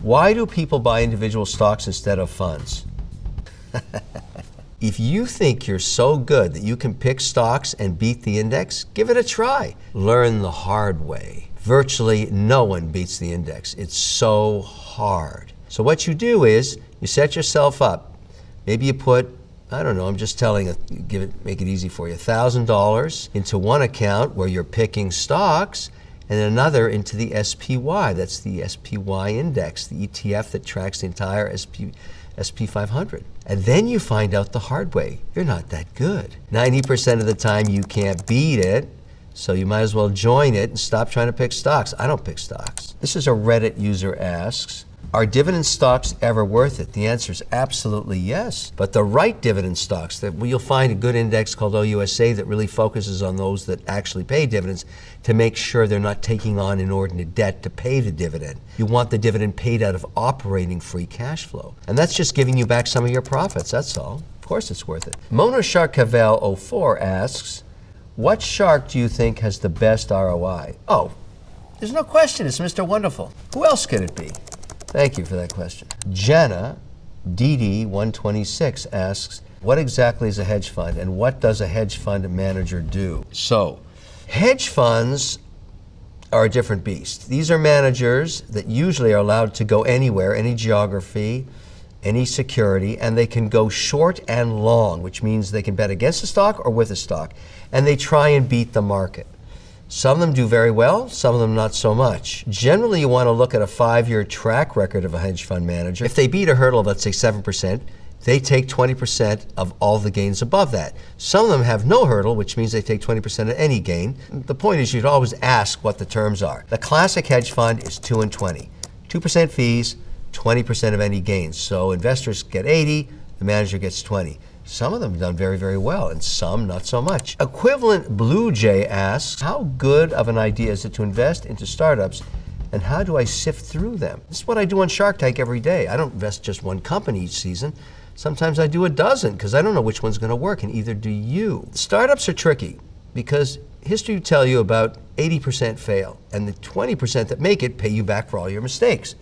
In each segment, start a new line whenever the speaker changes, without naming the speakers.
Why do people buy individual stocks instead of funds? If you think you're so good that you can pick stocks and beat the index, give it a try. Learn the hard way. Virtually no one beats the index. It's so hard. So what you do is you set yourself up. Maybe you put, I don't know, I'm just telling you, make it easy for you, $1,000 into one account where you're picking stocks, and another into the SPY. That's the SPY index, the ETF that tracks the entire SP 500. And then you find out the hard way. You're not that good. 90% of the time you can't beat it, so you might as well join it and stop trying to pick stocks. I don't pick stocks. This is a Reddit user asks, are dividend stocks ever worth it? The answer is absolutely yes. But the right dividend stocks, you'll find a good index called OUSA that really focuses on those that actually pay dividends to make sure they're not taking on inordinate debt to pay the dividend. You want the dividend paid out of operating free cash flow. And that's just giving you back some of your profits, that's all. Of course it's worth it. Mona Shark Cavell 04 asks, what shark do you think has the best ROI? Oh, there's no question, it's Mr. Wonderful. Who else could it be? Thank you for that question. Jenna DD126 asks, what exactly is a hedge fund and what does a hedge fund manager do? So, hedge funds are a different beast. These are managers that usually are allowed to go anywhere, any geography, any security, and they can go short and long, which means they can bet against a stock or with a stock, and they try and beat the market. Some of them do very well, some of them not so much. Generally, you want to look at a 5-year track record of a hedge fund manager. If they beat a hurdle of, let's say, 7%, they take 20% of all the gains above that. Some of them have no hurdle, which means they take 20% of any gain. The point is you'd always ask what the terms are. The classic hedge fund is 2 and 20. 2% fees, 20% of any gains. So investors get 80, the manager gets 20. Some of them have done very, very well, and some not so much. Equivalent Blue Jay asks, how good of an idea is it to invest into startups, and how do I sift through them? This is what I do on Shark Tank every day. I don't invest just one company each season. Sometimes I do a dozen, because I don't know which one's gonna work, and either do you. Startups are tricky, because history will tell you about 80% fail, and the 20% that make it pay you back for all your mistakes.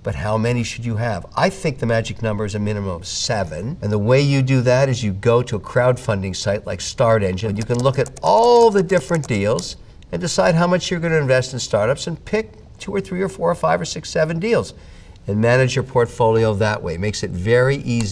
But how many should you have? I think the magic number is a minimum of 7. And the way you do that is you go to a crowdfunding site like Start Engine, and you can look at all the different deals and decide how much you're going to invest in startups and pick 2 or 3 or 4 or 5 or 6, 7 deals and manage your portfolio that way. Makes it very easy.